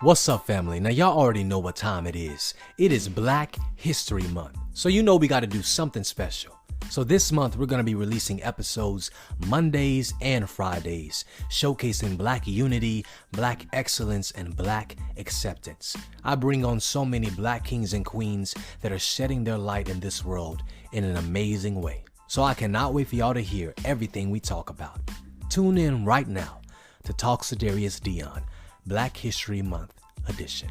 What's up, family? Now, y'all already know what time it is. It is Black History Month, so you know we got to do something special. So this month, we're going to be releasing episodes Mondays and Fridays, showcasing Black unity, Black excellence, and Black acceptance. I bring on so many Black kings and queens that are shedding their light in this world in an amazing way. So I cannot wait for y'all to hear everything we talk about. Tune in right now to Talks to Darius Deon, Black History Month edition.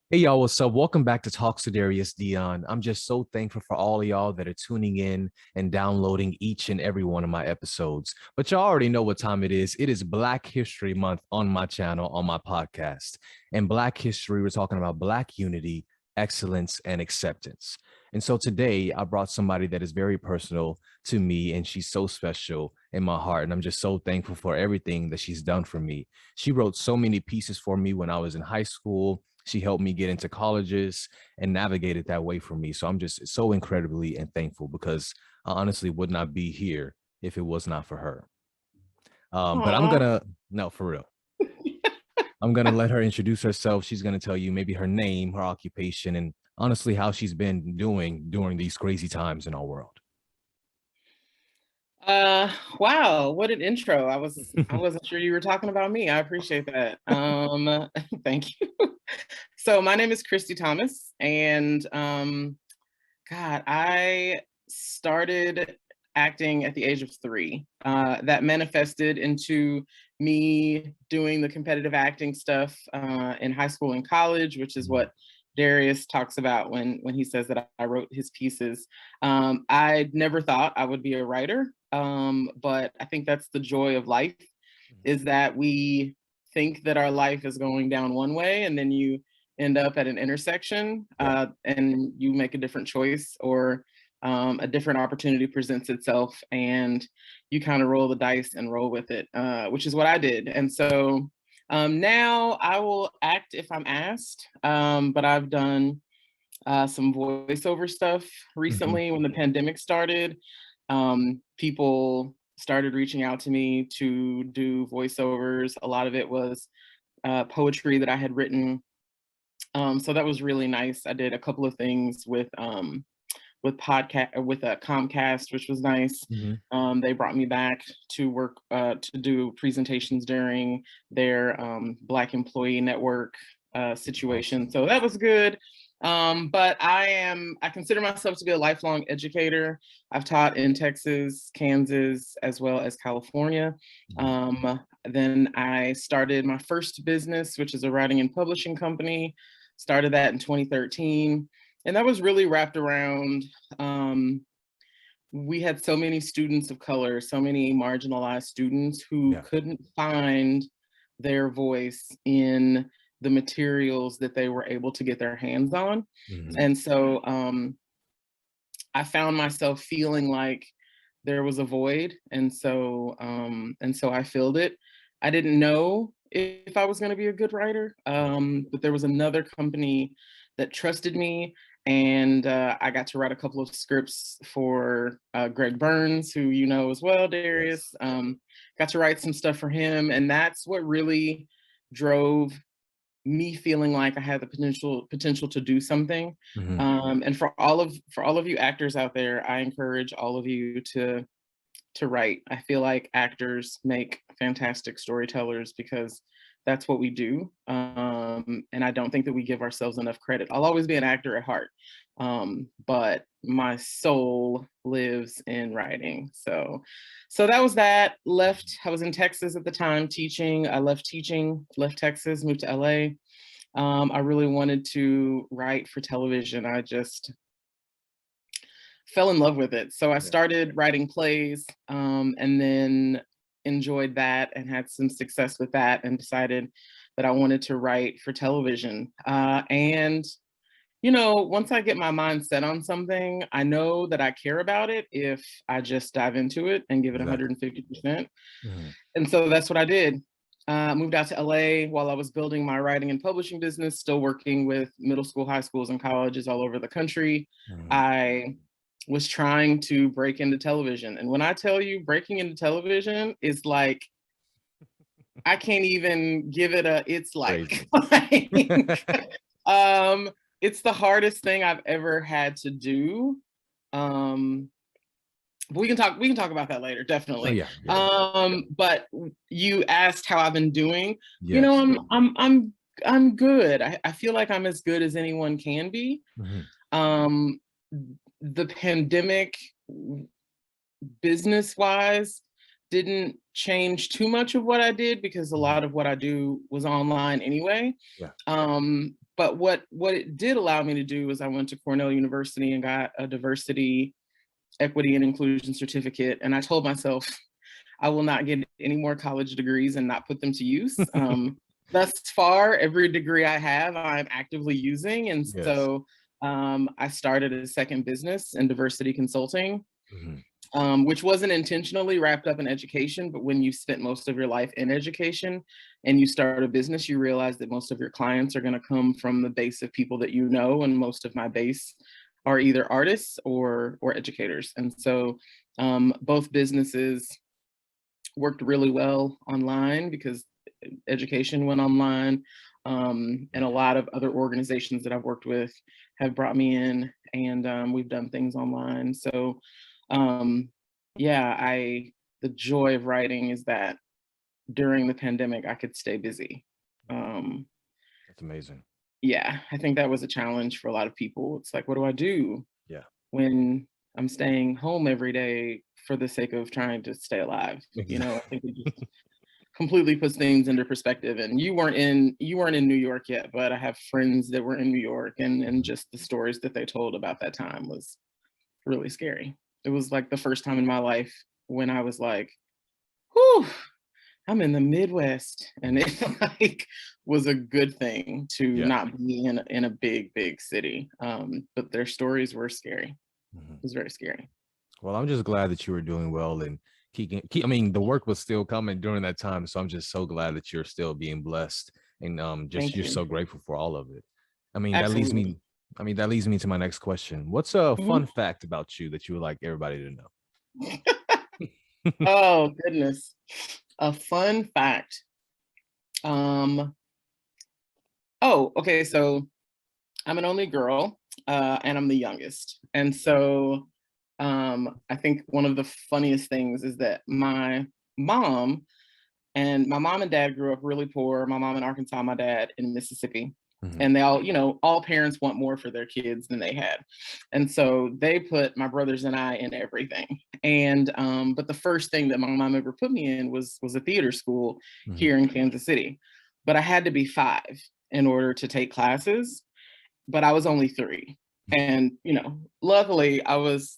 Hey y'all, what's up? Welcome back to Talks to Darius Deon. I'm just so thankful for all of y'all that are tuning in and downloading each and every one of my episodes. But y'all already know what time it is. It is Black History Month on my channel, on my podcast. And Black history, we're talking about Black unity, excellence, and acceptance. And so today I brought somebody that is very personal to me, and she's so special in my heart. And I'm just so thankful for everything that she's done for me. She wrote so many pieces for me when I was in high school. She helped me get into colleges and navigated that way for me. So I'm just so incredibly and thankful, because I honestly would not be here if it was not for her. But I'm gonna, no, for real. I'm gonna let her introduce herself. She's gonna tell you maybe her name, her occupation, and honestly how she's been doing during these crazy times in our world. Wow, what an intro. I wasn't sure you were talking about me. I appreciate that. Thank you. So my name is Kristy Thomas, and I started acting at the age of 3. That manifested into me doing the competitive acting stuff in high school and college, which is what Darius talks about when he says that I wrote his pieces. I never thought I would be a writer, but I think that's the joy of life, is that we think that our life is going down one way, and then you end up at an intersection and you make a different choice, or a different opportunity presents itself, and you kind of roll the dice and roll with it, which is what I did. And so now I will act if I'm asked, but I've done some voiceover stuff recently. When the pandemic started, people started reaching out to me to do voiceovers. A lot of it was poetry that I had written. So that was really nice. I did a couple of things with Comcast, which was nice. They brought me back to work to do presentations during their Black Employee Network situation. So that was good. But I consider myself to be a lifelong educator. I've taught in Texas, Kansas, as well as California. Then I started my first business, which is a writing and publishing company. Started that in 2013. And that was really wrapped around, we had so many students of color, so many marginalized students who couldn't find their voice in the materials that they were able to get their hands on. And so I found myself feeling like there was a void. And so I filled it. I didn't know if I was going to be a good writer, but there was another company that trusted me. And I got to write a couple of scripts for Greg Burns, who you know as well, Darius. Got to write some stuff for him. And that's what really drove me feeling like I had the potential to do something. And for all of you actors out there, I encourage all of you to write. I feel like actors make fantastic storytellers, because that's what we do. And I don't think that we give ourselves enough credit. I'll always be an actor at heart, but my soul lives in writing. So that was that. I was in Texas at the time teaching. I left teaching, left Texas, moved to LA. I really wanted to write for television. I just fell in love with it. So I started writing plays, and then enjoyed that and had some success with that, and decided that I wanted to write for television. And you know, once I get my mind set on something, I know that I care about it if I just dive into it and give it 150%. And so that's what I did. Moved out to LA while I was building my writing and publishing business, still working with middle school, high schools, and colleges all over the country. I was trying to break into television. And when I tell you breaking into television is like, I can't even give it a, it's like, it's the hardest thing I've ever had to do. But we can talk about that later, definitely. But you asked how I've been doing. Yes. You know, I'm good. I feel like I'm as good as anyone can be. The pandemic, business-wise, didn't change too much of what I did because a lot of what I do was online anyway. But what it did allow me to do is I went to Cornell University and got a diversity, equity, and inclusion certificate. And I told myself, I will not get any more college degrees and not put them to use. Thus far, every degree I have, I'm actively using. And so I started a second business in diversity consulting, which wasn't intentionally wrapped up in education, but when you spent most of your life in education and you start a business, you realize that most of your clients are going to come from the base of people that you know, and most of my base are either artists or educators. And so both businesses worked really well online because education went online, and a lot of other organizations that I've worked with have brought me in, and we've done things online. So yeah, the joy of writing is that during the pandemic, I could stay busy. That's amazing. Yeah, I think that was a challenge for a lot of people. It's like, what do I do when I'm staying home every day for the sake of trying to stay alive? You know, I think it just completely puts things into perspective. And you weren't in New York yet, but I have friends that were in New York, and just the stories that they told about that time was really scary. It was like the first time in my life when I was like, whew, I'm in the Midwest. And it like was a good thing to not be in a big city. But their stories were scary. It was very scary. Well, I'm just glad that you were doing well and I mean, the work was still coming during that time. So I'm just so glad that you're still being blessed, and just you're so grateful for all of it. I mean, Absolutely. that leads me to my next question. What's a fun fact about you that you would like everybody to know? Oh, goodness. A fun fact. Oh, okay. So I'm an only girl, and I'm the youngest. And so I think one of the funniest things is that my mom and dad grew up really poor. My mom in Arkansas, my dad in Mississippi. And they all, you know, all parents want more for their kids than they had. And so they put my brothers and I in everything. And but the first thing that my mom ever put me in was a theater school here in Kansas City. But I had to be 5 in order to take classes, but I was only 3. And, you know, luckily I was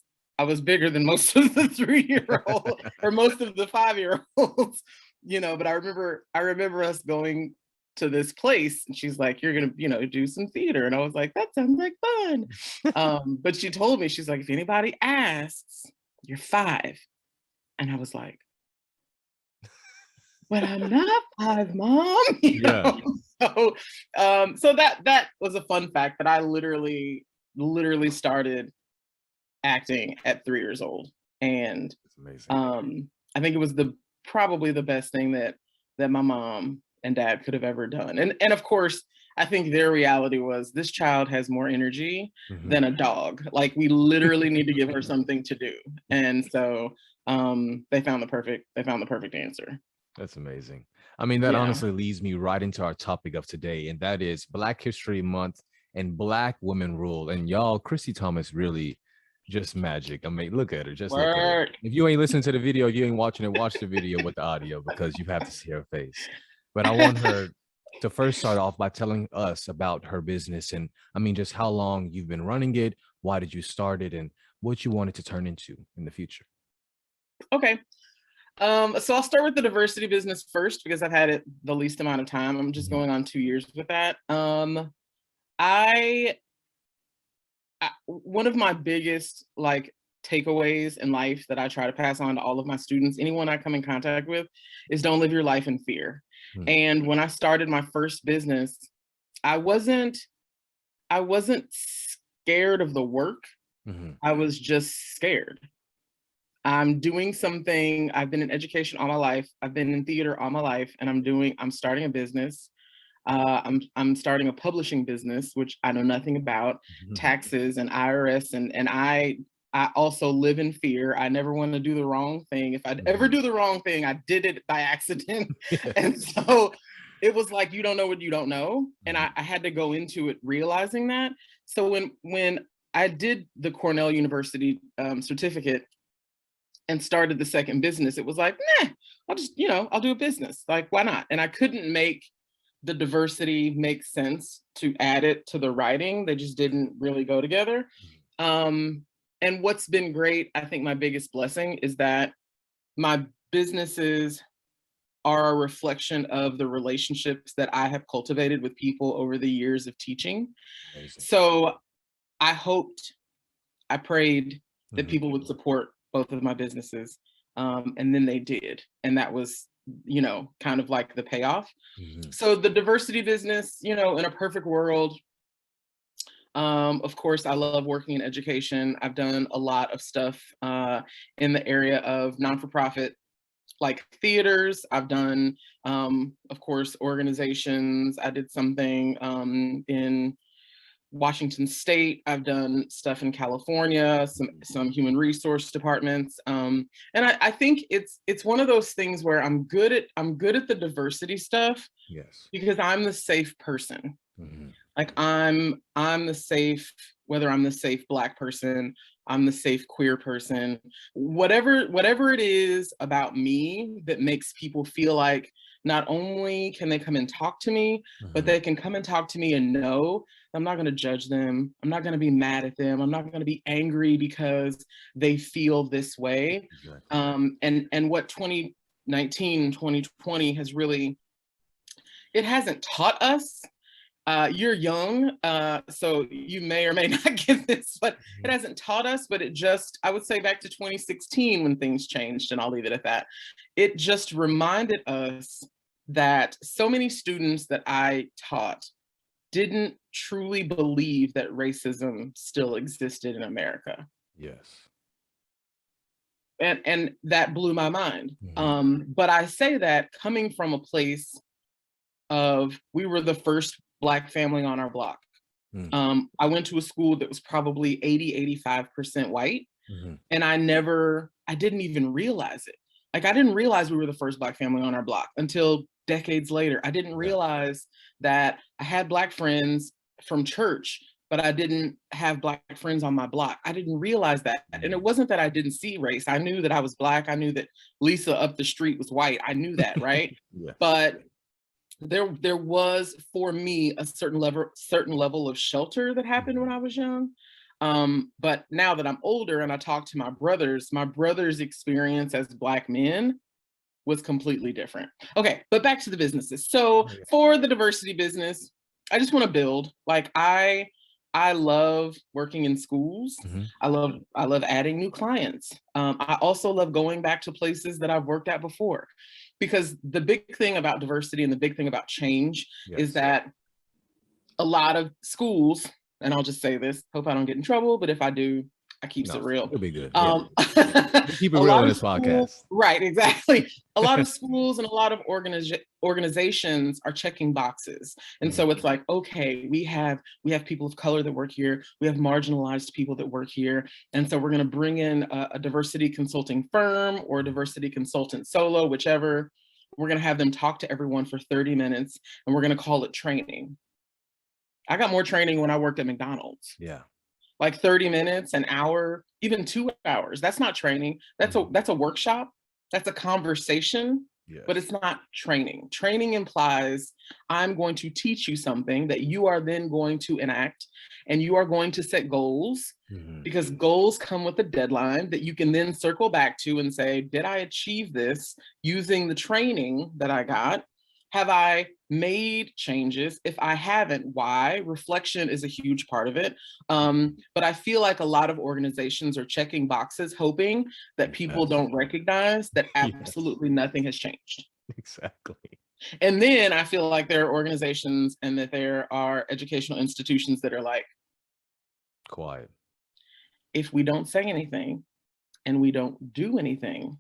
bigger than most of the 3-year-old or most of the 5-year-olds, you know. But I remember us going to this place, and she's like, you're gonna, you know, do some theater. And I was like, that sounds like fun. But she told me, she's like, if anybody asks, you're 5. And I was like, but I'm not 5, Mom. You know? So so that was a fun fact, that I literally started acting at 3 years old. And I think it was probably the best thing that my mom and dad could have ever done. And of course, I think their reality was, this child has more energy than a dog. Like, we literally need to give her something to do. And so they found the perfect answer. That's amazing. I mean, that honestly leads me right into our topic of today, and that is Black History Month and Black women rule. And y'all, Kristy Thomas really just magic. I mean, look at her. Just look at her. If you ain't listening to the video, you ain't watching it, watch the video with the audio, because you have to see her face. But I want her to first start off by telling us about her business, and I mean, just how long you've been running it, why did you start it, and what you want it to turn into in the future. Okay. So I'll start with the diversity business first, because I've had it the least amount of time. I'm just going on 2 years with that. One of my biggest like takeaways in life that I try to pass on to all of my students, anyone I come in contact with, is don't live your life in fear. And when I started my first business, I wasn't scared of the work. I was just scared. I'm doing something. I've been in education all my life. I've been in theater all my life, and I'm starting a business. I'm starting a publishing business, which I know nothing about, taxes and IRS, and I also live in fear. I never want to do the wrong thing. If I'd ever do the wrong thing, I did it by accident. And so it was like, you don't know what you don't know. And I had to go into it realizing that. So when I did the Cornell University certificate and started the second business, it was like, nah, I'll just, I'll do a business. Like, why not? And I couldn't make the diversity make sense to add it to the writing. They just didn't really go together. And what's been great, I think my biggest blessing is that my businesses are a reflection of the relationships that I have cultivated with people over the years of teaching. Amazing. So I hoped, I prayed that people would support both of my businesses. And then they did. And that was, kind of like the payoff. So the diversity business, in a perfect world, of course, I love working in education. I've done a lot of stuff in the area of non-for-profit, like theaters. I've done, of course, organizations. I did something in Washington State. I've done stuff in California, some human resource departments, and I think it's one of those things where I'm good at the diversity stuff. Yes, because I'm the safe person. Like I'm the safe, whether I'm the safe Black person, I'm the safe queer person, whatever it is about me that makes people feel like not only can they come and talk to me, but they can come and talk to me and know I'm not going to judge them. I'm not going to be mad at them. I'm not going to be angry because they feel this way. Exactly. And what 2019, 2020 has really, it hasn't taught us. You're young, so you may or may not get this, but it hasn't taught us, but it just, I would say back to 2016 when things changed, and I'll leave it at that. It just reminded us that so many students that I taught didn't truly believe that racism still existed in America. Yes. And that blew my mind. But I say that coming from a place of, we were the first Black family on our block. I went to a school that was probably 85% white. And I didn't even realize it. Like, I didn't realize we were the first Black family on our block until decades later. I didn't realize that I had Black friends from church, but I didn't have Black friends on my block. I didn't realize that. And it wasn't that I didn't see race. I knew that I was Black. I knew that Lisa up the street was white. I knew that, right? Yeah. But there was, for me, a certain level of shelter that happened when I was young. But now that I'm older and I talk to my brother's experience as Black men was completely different. Okay, but back to the businesses. So for the diversity business, I just want to build. Like, I love working in schools. I love adding new clients. I also love going back to places that I've worked at before. Because the big thing about diversity and the big thing about change is that a lot of schools, and I'll just say this, hope I don't get in trouble, but if I do, I keeps it real. It'll be good. We keep it real on this podcast. Right, exactly. A lot of schools and a lot of organizations are checking boxes. And so it's like, okay, we have people of color that work here. We have marginalized people that work here. And so we're going to bring in a diversity consulting firm or a diversity consultant solo, whichever. We're going to have them talk to everyone for 30 minutes, and we're going to call it training. I got more training when I worked at McDonald's. Yeah. Like 30 minutes, an hour, even 2 hours. That's not training. That's a workshop. That's a conversation, but it's not training. Training implies I'm going to teach you something that you are then going to enact, and you are going to set goals, because goals come with a deadline that you can then circle back to and say, did I achieve this using the training that I got? Have I made changes? If I haven't, why? Reflection is a huge part of it. But I feel like a lot of organizations are checking boxes, hoping that people don't recognize that absolutely nothing has changed. Exactly. And then I feel like there are organizations and that there are educational institutions that are like, quiet. if we don't say anything and we don't do anything,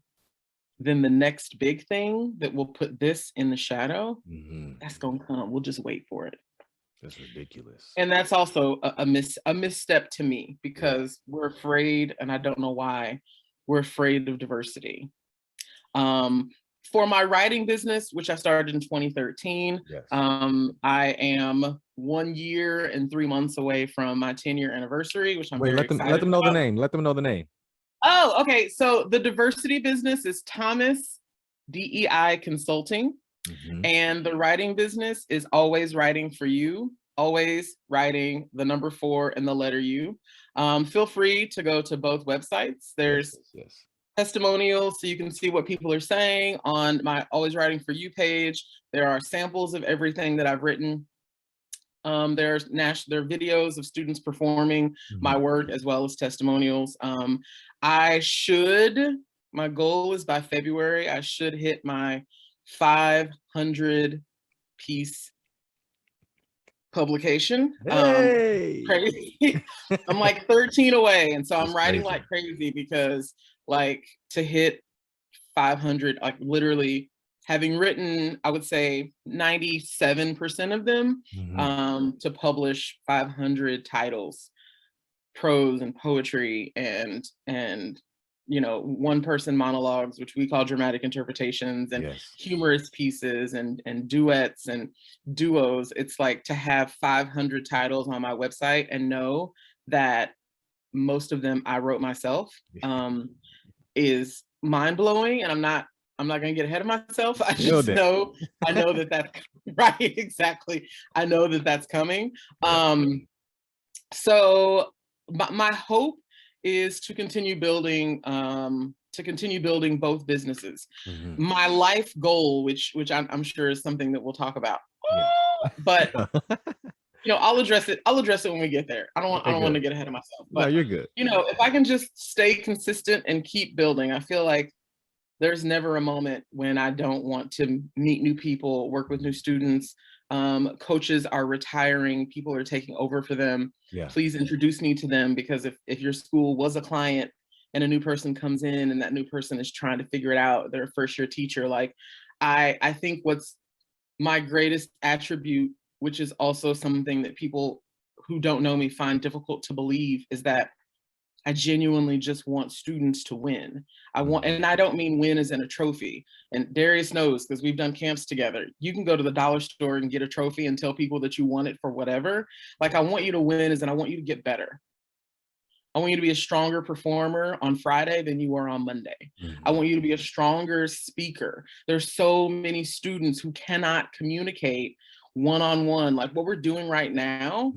then the next big thing that will put this in the shadow, that's going to come. We'll just wait for it. That's ridiculous. And that's also a misstep to me, because we're afraid, and I don't know why, we're afraid of diversity. For my writing business, which I started in 2013, I am 1 year and 3 months away from my 10-year anniversary, which I'm very excited let them know about. the name. Let them know the name. Oh, okay. So the diversity business is Thomas DEI Consulting. And the writing business is Always Writing for You. Always Writing, the number 4 and the letter U. Feel free to go to both websites. There's testimonials, so you can see what people are saying on my Always Writing for You page. There are samples of everything that I've written. There are videos of students performing my work, as well as testimonials. My goal is by February, I should hit my 500 piece publication. Hey! Crazy. I'm like 13 away. And so I'm writing like crazy, because like to hit 500, like literally having written, I would say 97% of them, to publish 500 titles, prose and poetry and one-person monologues, which we call dramatic interpretations, and humorous pieces and duets and duos. It's like to have 500 titles on my website and know that most of them I wrote myself, is mind-blowing. And I'm not gonna get ahead of myself. I just know, I know that that's right, exactly. I know that that's coming. So my hope is to continue building both businesses. My life goal, which I'm sure is something that we'll talk about, but I'll address it when we get there. I don't want to get ahead of myself. But no, you're good. If I can just stay consistent and keep building, I feel like there's never a moment when I don't want to meet new people, work with new students. Coaches are retiring, people are taking over for them. Please introduce me to them, because if your school was a client and a new person comes in and that new person is trying to figure it out, they're a first-year teacher, like I think what's my greatest attribute, which is also something that people who don't know me find difficult to believe, is that I genuinely just want students to win. And I don't mean win as in a trophy. And Darius knows, because we've done camps together. You can go to the dollar store and get a trophy and tell people that you won it for whatever. Like, I want you to win as in I want you to get better. I want you to be a stronger performer on Friday than you were on Monday. I want you to be a stronger speaker. There's so many students who cannot communicate one-on-one. Like what we're doing right now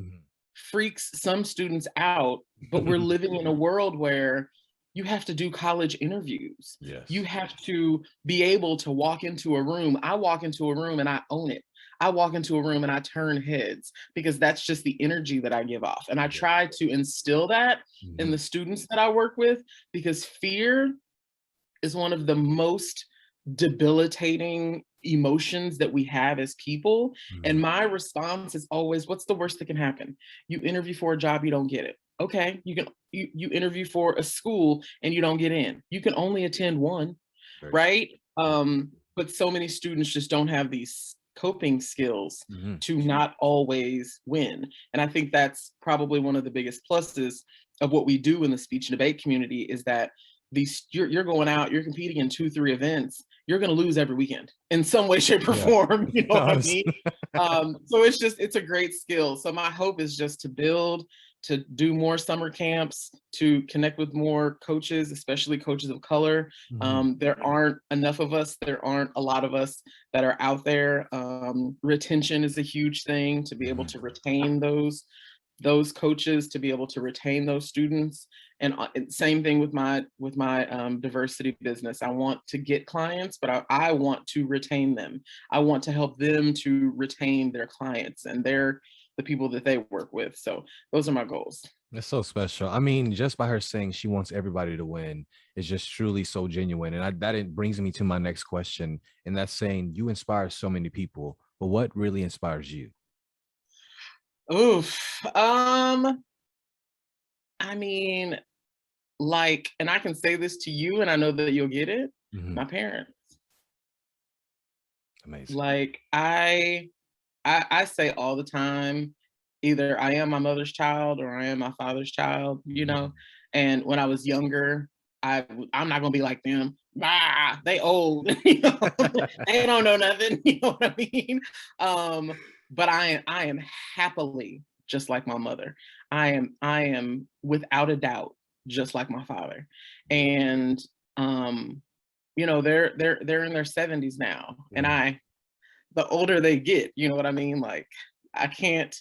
freaks some students out, but we're living in a world where you have to do college interviews. You have to be able to walk into a room. I walk into a room and I own it. I walk into a room and I turn heads, because that's just the energy that I give off. And I try to instill that in the students that I work with, because fear is one of the most debilitating emotions that we have as people. And my response is always, what's the worst that can happen? You interview for a job, you don't get it. Okay, you interview for a school and you don't get in. You can only attend one, right? But so many students just don't have these coping skills to not always win. And I think that's probably one of the biggest pluses of what we do in the speech and debate community, is that you're going out, you're competing in 2-3 events, you're going to lose every weekend in some way, shape, or form. You know what I mean? So it's a great skill. So my hope is just to build, to do more summer camps, to connect with more coaches, especially coaches of color. There aren't enough of us. There aren't a lot of us that are out there. Retention is a huge thing, to be able to retain those coaches, to be able to retain those students. And same thing with my diversity business. I want to get clients, but I want to retain them. I want to help them to retain their clients, and they're the people that they work with. So those are my goals. It's so special. I mean, just by her saying she wants everybody to win is just truly so genuine. And brings me to my next question. And that's saying you inspire so many people, but what really inspires you? Oof. I mean, like, and I can say this to you, and I know that you'll get it. Mhm. My parents. Amazing. Like, I say all the time, either I am my mother's child or I am my father's child, you know. Mhm. And when I was younger, I'm not gonna be like them. Ah, they old, you know, they don't know nothing, you know what I mean? But I am happily just like my mother. I am without a doubt just like my father. Yeah. And you know, they're in their 70s now. And Mhm. the older they get, you know what I mean? Like, I can't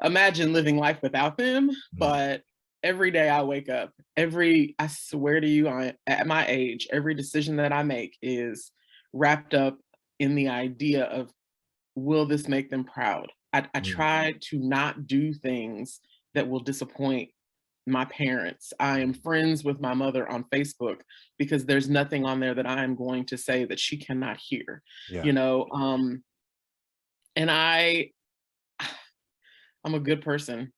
imagine living life without them, Mhm. but every day I wake up, I swear to you, at my age, every decision that I make is wrapped up in the idea of, will this make them proud? I Mhm. try to not do things that will disappoint my parents. I am friends with my mother on Facebook because there's nothing on there that I am going to say that she cannot hear, Yeah. you know. And I'm a good person.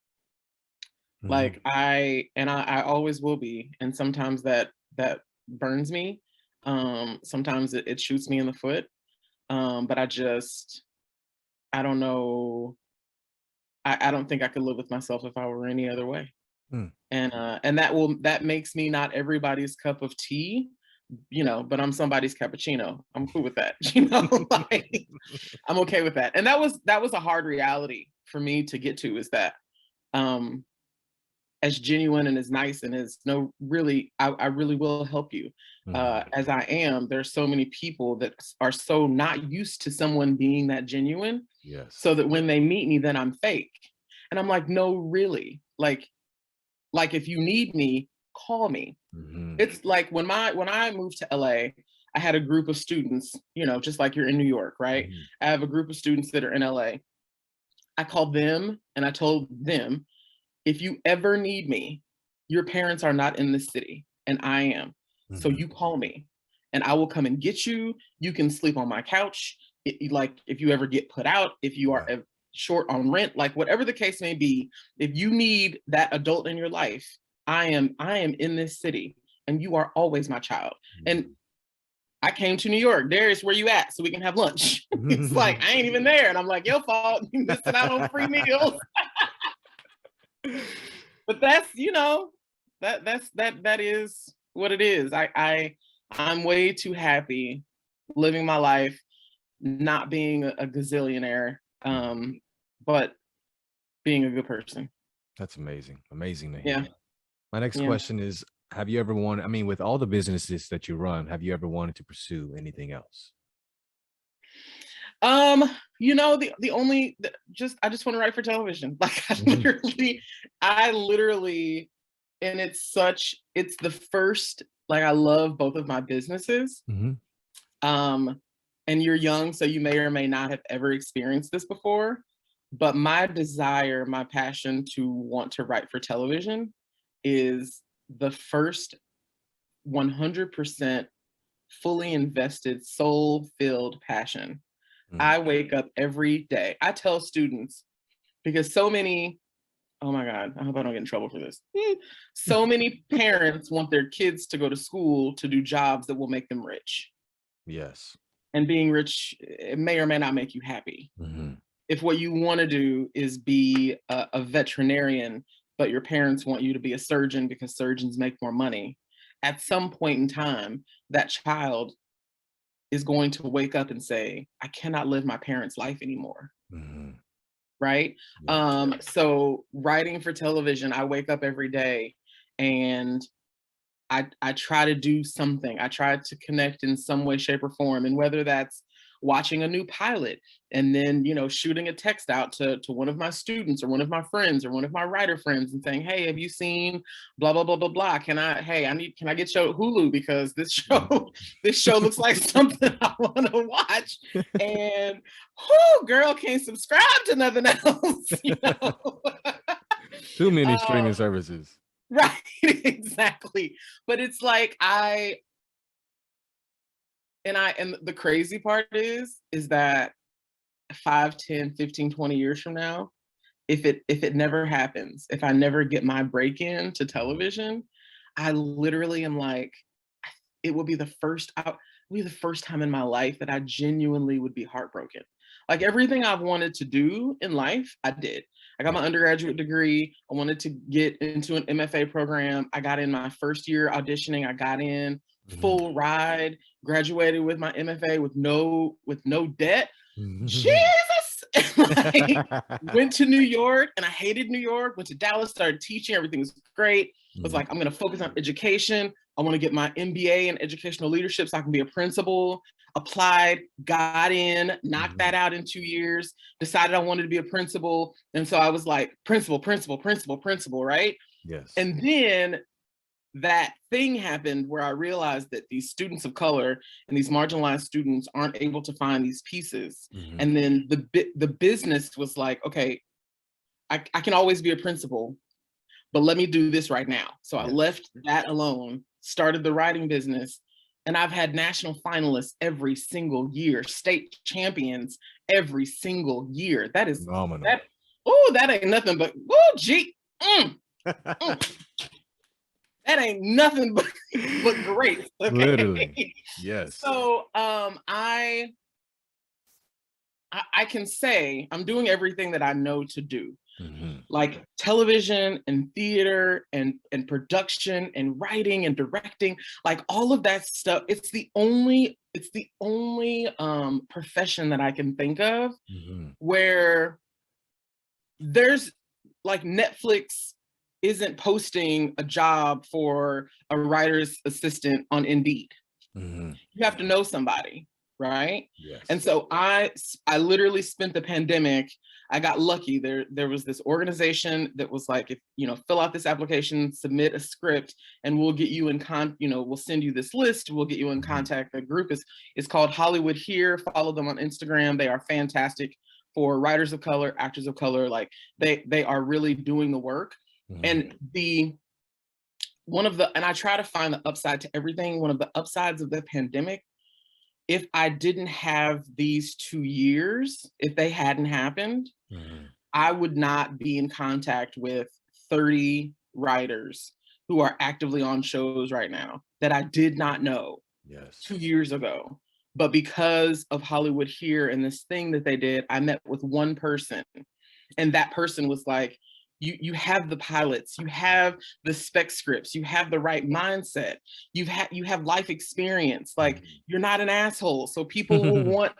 Mhm. Like, I always will be. And sometimes that burns me. Sometimes it shoots me in the foot. But I don't know. I don't think I could live with myself if I were any other way. Mm. And that makes me not everybody's cup of tea, you know, but I'm somebody's cappuccino. I'm cool with that. You know, like, I'm okay with that. And that was a hard reality for me to get to, is that um as genuine and as nice and as no really, I really will help you Mhm. as I am. There's so many people that are so not used to someone being that genuine, Yes. so that when they meet me, then I'm fake. And I'm like, no, really, like if you need me, call me. Mhm. It's like when I moved to LA, I had a group of students, you know, just like you're in New York, right? Mhm. I have a group of students that are in LA. I called them and I told them, if you ever need me, your parents are not in this city and I am. So Mhm. you call me and I will come and get you. You can sleep on my couch. Like, if you ever get put out, if you are Yeah. short on rent, like whatever the case may be, if you need that adult in your life, I am in this city and you are always my child. And Mhm. I came to New York. Darius, where you at? So we can have lunch. It's like, I ain't even there. And I'm like, your fault. You missing out on free meals. But that's, you know, that is what it is. I'm way too happy living my life, not being a gazillionaire, but being a good person. That's amazing. Amazing to Yeah, hear. My next yeah. question is, have you ever wanted, I mean, with all the businesses that you run, have you ever wanted to pursue anything else? Um, you know, the only just I just want to write for television. Like, Mhm. I literally, and it's the first, like, I love both of my businesses. Mhm. Um, and you're young, so you may or may not have ever experienced this before. But my desire, my passion to want to write for television is the first 100% fully invested, soul filled passion. Mhm. I wake up every day. I tell students, because so many, oh my God, I hope I don't get in trouble for this. So many parents want their kids to go to school to do jobs that will make them rich. Yes. And being rich, it may or may not make you happy. Mhm. If what you want to do is be a veterinarian, but your parents want you to be a surgeon because surgeons make more money, at some point in time, that child is going to wake up and say, I cannot live my parents' life anymore. Mhm. Right? Yeah. So writing for television, I wake up every day and I try to do something. I try to connect in some way, shape, or form. And whether that's watching a new pilot and then, you know, shooting a text out to one of my students or one of my friends or one of my writer friends and saying, hey, have you seen blah blah blah blah blah? Can I get your Hulu, because this Mhm. show this show looks like something I want to watch. And whoo, girl, can't subscribe to nothing else, you know. Too many streaming services. Right, exactly. But it's like and the crazy part is that 5, 10, 15, 20 years from now, if it never happens, if I never get my break in to television, I literally am like, it will be the first time in my life that I genuinely would be heartbroken. Like everything I've wanted to do in life, I did. I got my undergraduate degree. I wanted to get into an MFA program. I got in my first year auditioning. I got in full ride, graduated with my MFA with no debt. Jesus! Like, went to New York and I hated New York, went to Dallas, started teaching, everything was great. Was like, I'm gonna focus on education. I want to get my MBA in educational leadership so I can be a principal. Applied, got in, knocked that out in 2 years, decided I wanted to be a principal. And so I was like, principal, right? Yes. And then that thing happened where I realized that these students of color and these marginalized students aren't able to find these pieces. And then the business was like, okay, I can always be a principal, but let me do this right now. So I left that alone, started the writing business, and I've had national finalists every single year, state champions every single year. That is phenomenal. That ain't nothing but that ain't nothing but great. Okay? Literally, yes. So I can say I'm doing everything that I know to do. Like television and theater and production and writing and directing, like all of that stuff. It's the only profession that I can think of where there's like Netflix isn't posting a job for a writer's assistant on Indeed. You have to know somebody, right? Yes. And so I literally spent the pandemic. I got lucky. There was this organization that was like, if fill out this application, submit a script, and we'll get you we'll send you this list. We'll get you in contact. The group is called Hollywood Here. Follow them on Instagram. They are fantastic for writers of color, actors of color. Like they are really doing the work. And and I try to find the upside to everything. One of the upsides of the pandemic, if I didn't have these 2 years, if they hadn't happened, I would not be in contact with 30 writers who are actively on shows right now that I did not know 2 years ago. But because of Hollywood Here and this thing that they did, I met with one person, and that person was like, you have the pilots, you have the spec scripts, you have the right mindset, you have life experience, like you're not an asshole. So people will want,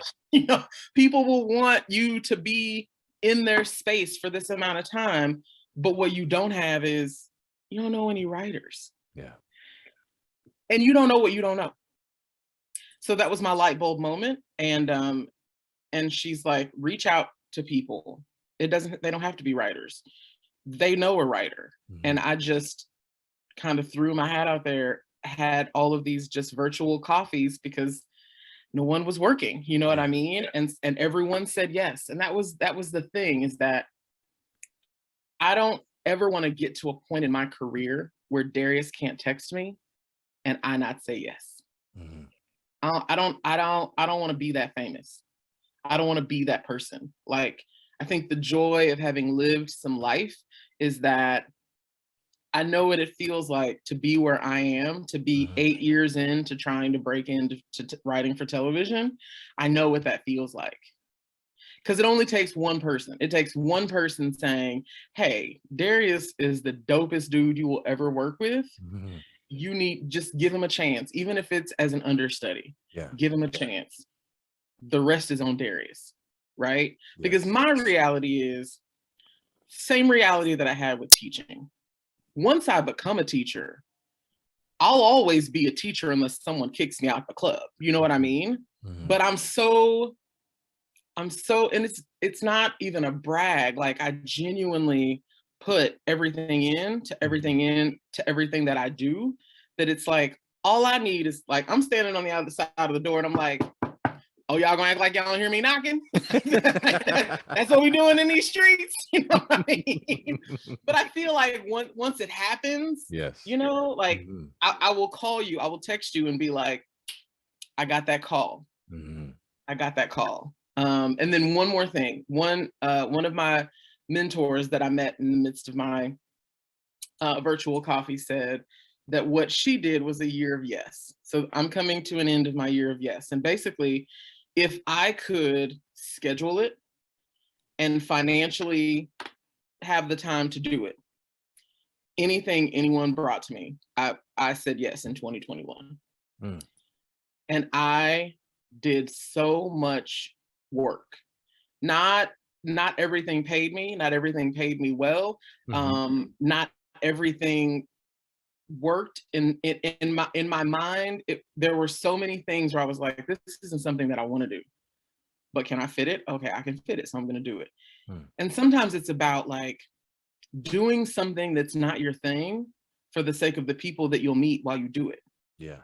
people will want you to be in their space for this amount of time. But what you don't have is you don't know any writers. Yeah. And you don't know what you don't know. So that was my light bulb moment. And she's like, reach out to people. They don't have to be writers. They know a writer. And I just kind of threw my hat out there, had all of these just virtual coffees because no one was working, you know what I mean? And everyone said yes. And that was the thing, is that I don't ever want to get to a point in my career where Darius can't text me and I not say yes. I don't want to be that famous. I don't want to be that person. Like, I think the joy of having lived some life is that I know what it feels like to be where I am, to be 8 years into trying to break into writing for television. I know what that feels like. Because it only takes one person. It takes one person saying, hey, Darius is the dopest dude you will ever work with. Just give him a chance, even if it's as an understudy. Give him a chance. The rest is on Darius, right? Because my reality is same reality that I had with teaching. Once I become a teacher, I'll always be a teacher unless someone kicks me out the club. You know what I mean? But I'm so, and it's not even a brag. Like, I genuinely put everything into everything that I do, that it's like, all I need is like, I'm standing on the other side of the door and I'm like, oh, y'all gonna act like y'all don't hear me knocking? That's what we doing in these streets. You know what I mean? But I feel like once it happens, yes, you know, like mm-hmm. I will call you, I will text you and be like, I got that call. Mm-hmm. I got that call. And then one more thing. One of my mentors that I met in the midst of my virtual coffee said that what she did was a year of yes. So I'm coming to an end of my year of yes. And basically, if I could schedule it and financially have the time to do it, anything anyone brought to me, I said yes in 2021. Mm. And I did so much work. Not everything paid me, not everything paid me well. Mm-hmm. Not everything worked in my mind. There were so many things where I was like, this isn't something that I want to do, but can I fit it? Okay, I can fit it, so I'm going to do it. And sometimes it's about like doing something that's not your thing for the sake of the people that you'll meet while you do it. Yeah.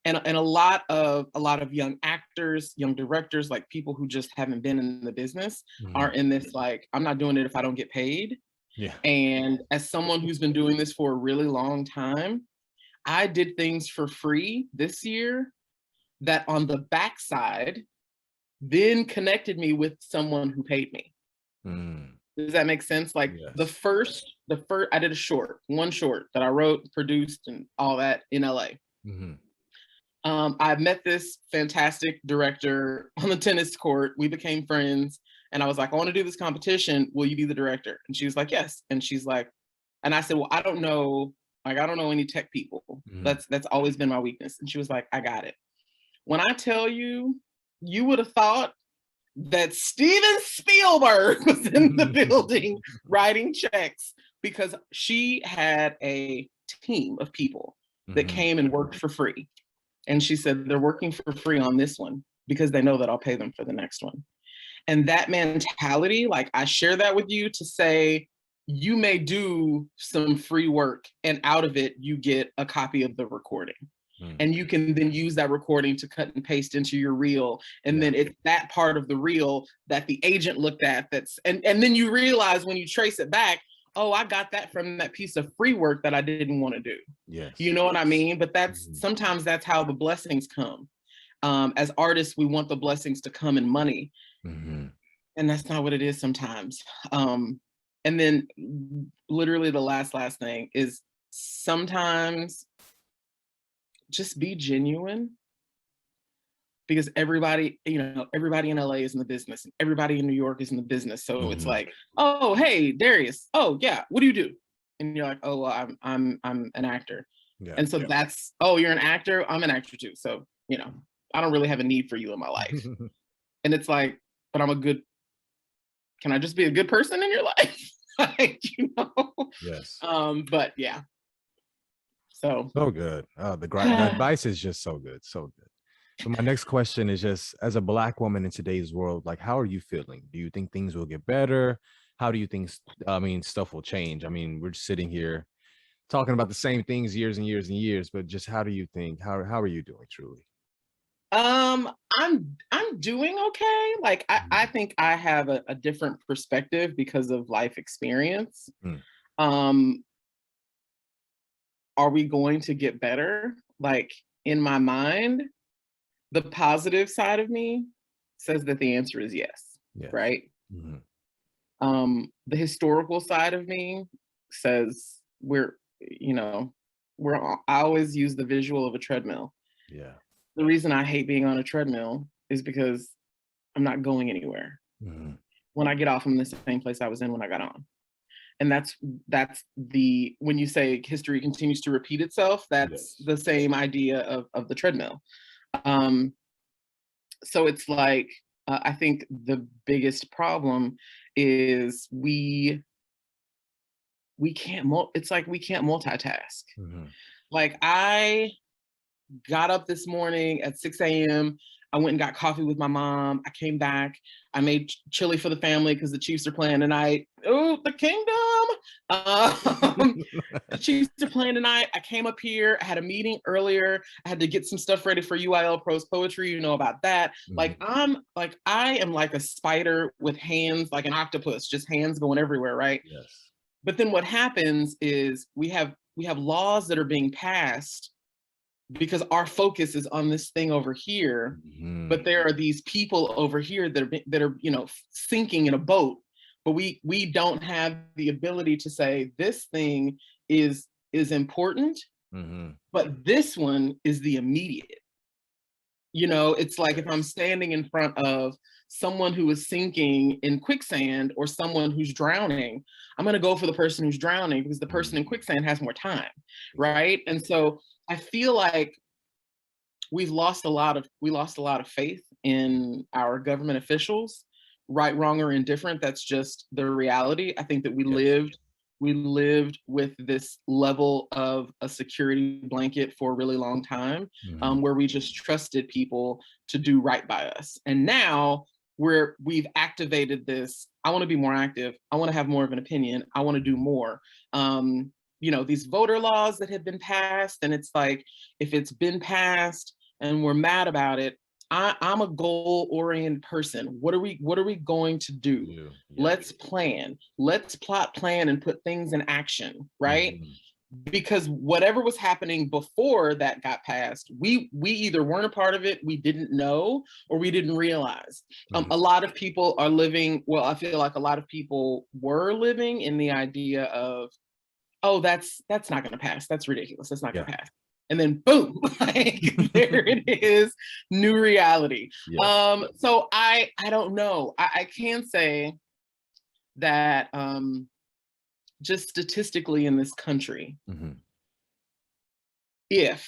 And a lot of young actors, young directors, like people who just haven't been in the business, are in this like, I'm not doing it if I don't get paid. Yeah. And as someone who's been doing this for a really long time, I did things for free this year that on the backside then connected me with someone who paid me. Does that make sense? Like yes. the first, I did one short that I wrote, produced, and all that in LA. Mm-hmm. I met this fantastic director on the tennis court. We became friends. And I was like, I want to do this competition. Will you be the director? And she was like, yes. And she's like, and I said, well, I don't know any tech people. Mm-hmm. That's always been my weakness. And she was like, I got it. When I tell you, you would have thought that Steven Spielberg was in the building writing checks, because she had a team of people that came and worked for free. And she said, they're working for free on this one because they know that I'll pay them for the next one. And that mentality, like I share that with you to say, you may do some free work and out of it, you get a copy of the recording. And you can then use that recording to cut and paste into your reel. And then it's that part of the reel that the agent looked at and then you realize when you trace it back, oh, I got that from that piece of free work that I didn't want to do. Yes. You know what I mean? But sometimes that's how the blessings come. As artists, we want the blessings to come in money. Mm-hmm. And that's not what it is sometimes. And then literally the last thing is sometimes just be genuine, because everybody in LA is in the business, and everybody in New York is in the business. So it's like, oh, hey, Darius. Oh, yeah. What do you do? And you're like, oh, well, I'm an actor. Yeah. And so that's, oh, you're an actor. I'm an actor too. So, I don't really have a need for you in my life. And it's like, but can I just be a good person in your life? Like, Yes. But yeah. So good. The advice is just so good. So good. So my next question is just, as a Black woman in today's world, like, how are you feeling? Do you think things will get better? How do you think, stuff will change? I mean, we're just sitting here talking about the same things years and years and years, but just how do you think, how are you doing truly? I'm doing okay. Like, I think I have a different perspective because of life experience. Are we going to get better? Like, in my mind, the positive side of me says that the answer is yes. Right? Mm-hmm. The historical side of me says I always use the visual of a treadmill. Yeah. The reason I hate being on a treadmill is because I'm not going anywhere. Mm-hmm. When I get off, I'm in the same place I was in when I got on. And that's when you say history continues to repeat itself, that's the same idea of the treadmill. So it's like, I think the biggest problem is we can't multitask. Mm-hmm. Like, I got up this morning at 6 a.m. I went and got coffee with my mom. I came back. I made chili for the family because the Chiefs are playing tonight. Oh, the Kingdom. Chiefs are playing tonight. I came up here. I had a meeting earlier. I had to get some stuff ready for UIL Pros Poetry. You know about that. Like I am like a spider with hands, like an octopus, just hands going everywhere, right? Yes. But then what happens is we have laws that are being passed because our focus is on this thing over here, but there are these people over here that are sinking in a boat, but we don't have the ability to say this thing is important, but this one is the immediate. It's like if I'm standing in front of someone who is sinking in quicksand or someone who's drowning, I'm going to go for the person who's drowning because the person in quicksand has more time, right? And so I feel like we lost a lot of faith in our government officials, right, wrong, or indifferent. That's just the reality. I think that we lived with this level of a security blanket for a really long time, where we just trusted people to do right by us. And now we've activated this. I want to be more active. I want to have more of an opinion. I want to do more. These voter laws that have been passed, and it's like, if it's been passed and we're mad about it, I'm a goal-oriented person. What are we going to do? Yeah. Let's plan. Let's plot, plan, and put things in action, right? Because whatever was happening before that got passed, we either weren't a part of it, we didn't know, or we didn't realize. A lot of people are living, well, I feel like a lot of people were living in the idea of, oh, that's not going to pass. That's ridiculous. That's not going to pass. And then boom, like there it is, new reality. Yes. So I don't know. I can say that just statistically in this country, if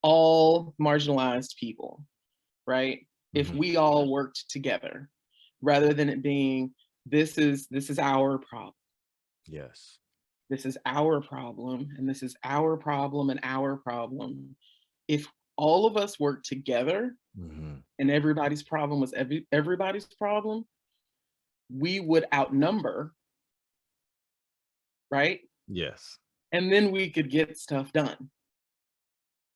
all marginalized people, right, if we all worked together, rather than it being this is our problem. Yes. This is our problem, and this is our problem, and our problem. If all of us work together and everybody's problem was everybody's problem, we would outnumber, right? Yes. And then we could get stuff done.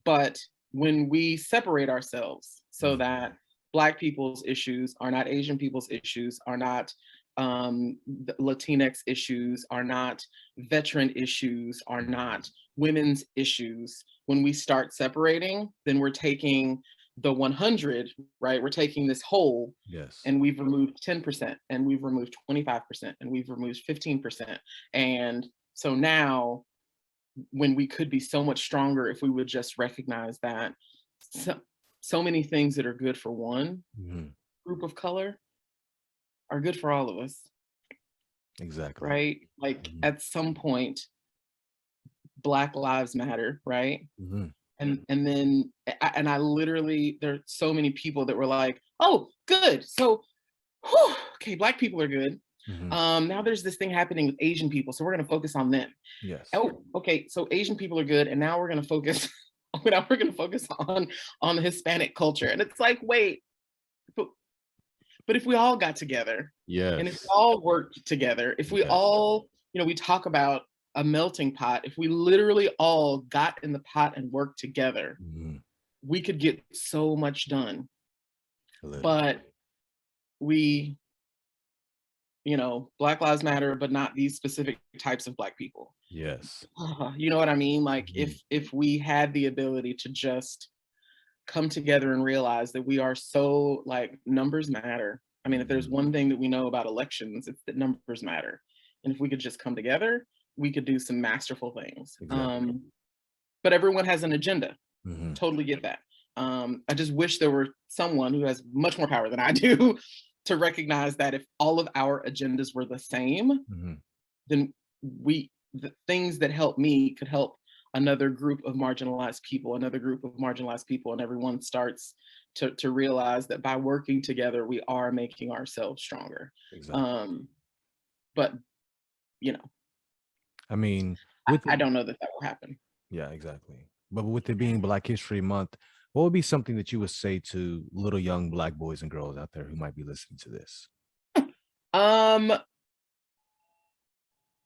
But when we separate ourselves so that Black people's issues are not Asian people's issues, are not the Latinx issues, are not veteran issues, are not women's issues. When we start separating, then we're taking the 100, right? We're taking this whole, and we've removed 10%, and we've removed 25%, and we've removed 15%. And so now, when we could be so much stronger if we would just recognize that so many things that are good for one group of color are good for all of us. Exactly. Right? Like at some point, Black Lives Matter, right? And then I literally, there are so many people that were like, oh, good. So, okay, Black people are good. Now there's this thing happening with Asian people, so we're going to focus on them. Yes. Oh, okay, so Asian people are good, and now we're going to focus. Now we're going to focus on the Hispanic culture, and it's like, wait, but if we all got together, and if we all worked together, if we all, we talk about a melting pot. If we literally all got in the pot and worked together, we could get so much done. But we, Black Lives Matter, but not these specific types of Black people. Yes. You know what I mean? Like if we had the ability to just come together and realize that we are so, like, numbers matter. I mean, if there's one thing that we know about elections, it's that numbers matter. And if we could just come together, we could do some masterful things. Exactly. But everyone has an agenda. Totally get that. I just wish there were someone who has much more power than I do to recognize that if all of our agendas were the same, then the things that help me could help another group of marginalized people, and everyone starts to realize that by working together, we are making ourselves stronger. Exactly. But, I mean, I don't know that will happen. Yeah, exactly. But with it being Black History Month, what would be something that you would say to little young Black boys and girls out there who might be listening to this?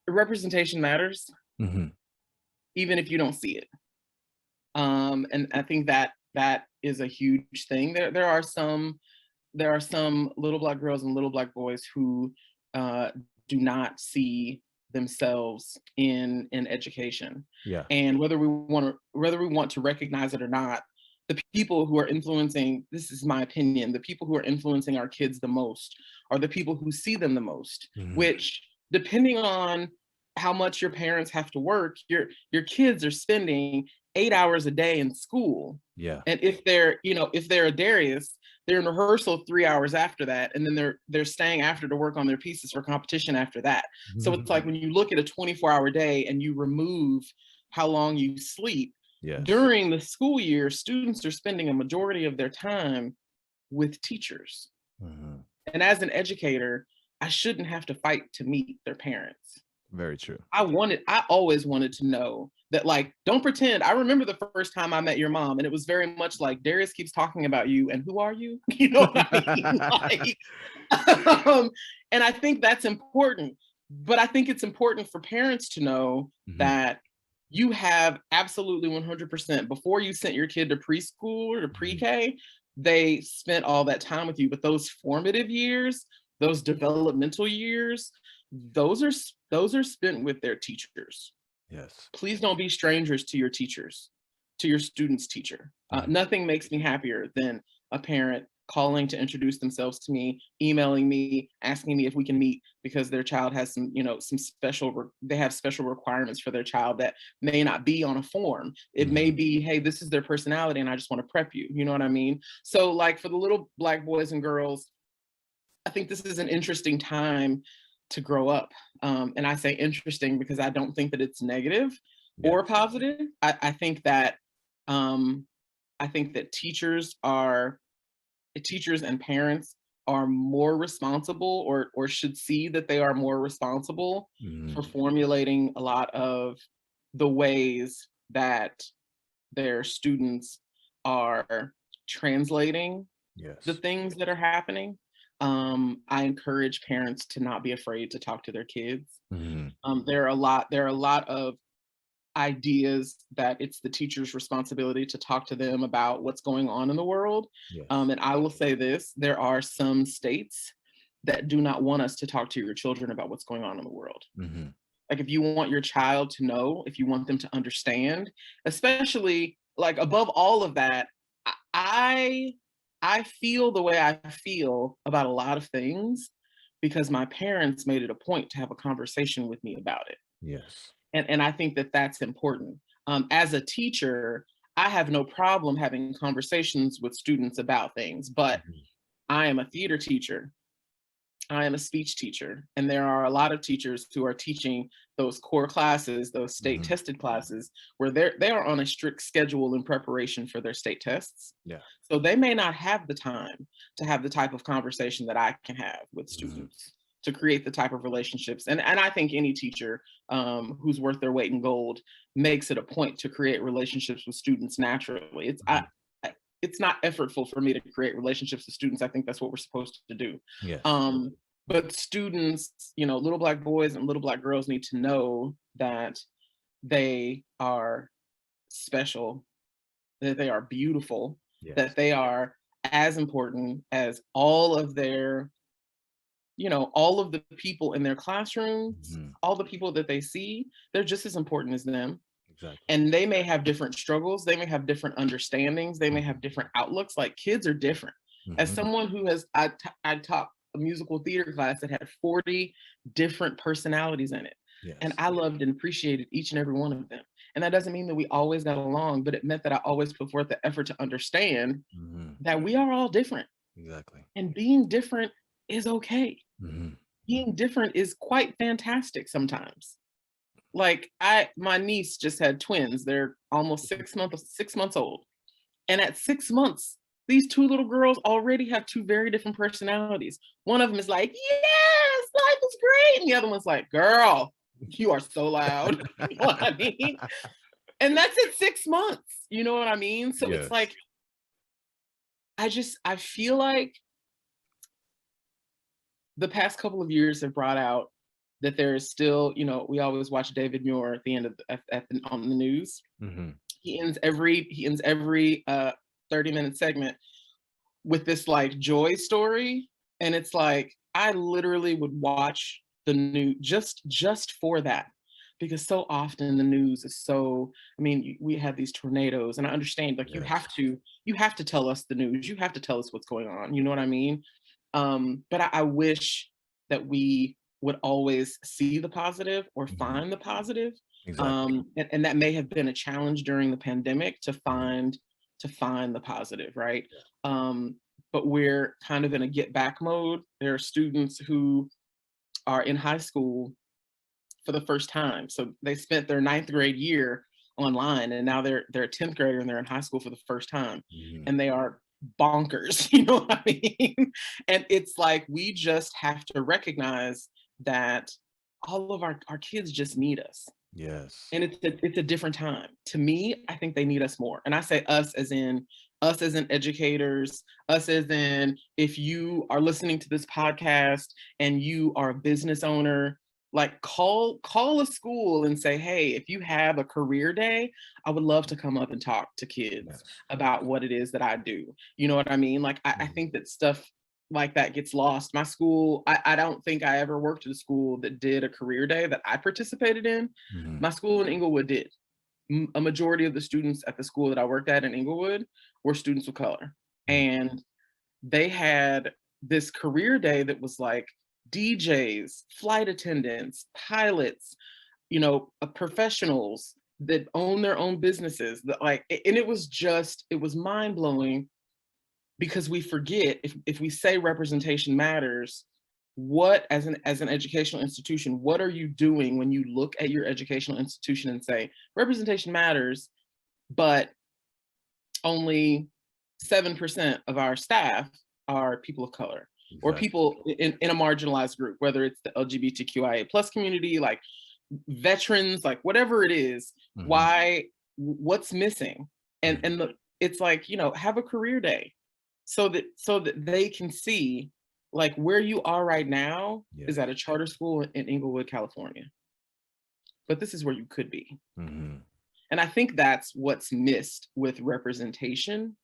representation matters, even if you don't see it. And I think that that is a huge thing. There are some little Black girls and little Black boys who do not see themselves in education. Yeah. And whether we want to recognize it or not, the people who are influencing, this is my opinion, the people who are influencing our kids the most are the people who see them the most, which, depending on how much your parents have to work, your kids are spending 8 hours a day in school. Yeah. And if they're, if they're a Darius, they're in rehearsal 3 hours after that, and then they're staying after to work on their pieces for competition after that. So it's like when you look at a 24-hour day and you remove how long you sleep, during the school year, students are spending a majority of their time with teachers. And as an educator, I shouldn't have to fight to meet their parents. Very true. I always wanted to know that, like, don't pretend. I remember the first time I met your mom, and it was very much like, Darius keeps talking about you, and who are you? You know what I mean? Like, and I think that's important. But I think it's important for parents to know that you have absolutely 100%, before you sent your kid to preschool or to pre-K, they spent all that time with you. But those formative years, those developmental years, those are spent with their teachers. Yes. Please don't be strangers to your teachers, to your student's teacher. Nothing makes me happier than a parent calling to introduce themselves to me, emailing me, asking me if we can meet because their child has some, they have special requirements for their child that may not be on a form. It may be, hey, this is their personality and I just want to prep you. You know what I mean? So, like, for the little Black boys and girls, I think this is an interesting time to grow up. And I say interesting because I don't think that it's negative or positive. I think that teachers and parents are more responsible, or should see that they are more responsible for formulating a lot of the ways that their students are translating the things that are happening. I encourage parents to not be afraid to talk to their kids. There are a lot of ideas that it's the teacher's responsibility to talk to them about what's going on in the world. And I will say this, there are some states that do not want us to talk to your children about what's going on in the world. Like, if you want your child to know, if you want them to understand, especially, like, above all of that, I feel the way I feel about a lot of things because my parents made it a point to have a conversation with me about it. Yes. And I think that that's important. As a teacher, I have no problem having conversations with students about things, but I am a theater teacher. I am a speech teacher, and there are a lot of teachers who are teaching those core classes, those state tested classes, where they are on a strict schedule in preparation for their state tests. So they may not have the time to have the type of conversation that I can have with students to create the type of relationships. And I think any teacher who's worth their weight in gold makes it a point to create relationships with students naturally. It's not effortful for me to create relationships with students. I think that's what we're supposed to do. But students, little Black boys and little Black girls need to know that they are special, that they are beautiful, that they are as important as all of their, all of the people in their classrooms, all the people that they see, they're just as important as them. And they may have different struggles. They may have different understandings. They may have different outlooks. Like, kids are different. As someone who I taught a musical theater class that had 40 different personalities in it. And I loved and appreciated each and every one of them. And that doesn't mean that we always got along, but it meant that I always put forth the effort to understand that we are all different. And being different is okay. Being different is quite fantastic sometimes. Like, my niece just had twins. They're almost 6 months old. And at 6 months, these two little girls already have two very different personalities. One of them is like, yes, life is great. And the other one's like, girl, you are so loud. You know what I mean? And that's at 6 months. You know what I mean? So it's like, I feel like the past couple of years have brought out that there is still, you know, we always watch David Muir at the end of on the news. Mm-hmm. He ends every 30-minute segment with this like joy story, and it's like I literally would watch the news just for that, because so often the news is so, I mean, we have these tornadoes, and I understand, like, Yes. you have to tell us the news, you have to tell us what's going on, you know what I mean? But I wish that we would always see the positive or Mm-hmm. find the positive. Exactly. And that may have been a challenge during the pandemic to Mm-hmm. find the positive, right? But we're kind of in a get back mode. There are students who are in high school for the first time. So they spent their ninth grade year online, and now they're a 10th grader and they're in high school for the first time. Mm-hmm. And they are bonkers, you know what I mean? And it's like we just have to recognize that all of our kids just need us. Yes. And it's a different time. To me, I think they need us more. And I say us as in educators, us as in if you are listening to this podcast and you are a business owner, like call a school and say, hey, if you have a career day, I would love to come up and talk to kids Yes. about what it is that I do. You know what I mean? Like I Mm-hmm. think that stuff like that gets lost. My school, I don't think I ever worked at a school that did a career day that I participated in. Mm-hmm. My school in Inglewood did. A majority of the students at the school that I worked at in Inglewood were students of color. And they had this career day that was like DJs, flight attendants, pilots, you know, professionals that own their own businesses. That like, and it was mind blowing, because we forget, if we say representation matters, what as an educational institution, what are you doing when you look at your educational institution and say representation matters, but only 7% of our staff are people of color or Exactly. people in a marginalized group, whether it's the LGBTQIA plus community, like veterans, like whatever it is, Mm-hmm. what's missing? Mm-hmm. It's like, you know, have a career day so that they can see like where you are right now is Yes. at a charter school in Inglewood, California. But this is where you could be. Mm-hmm. And I think that's what's missed with representation,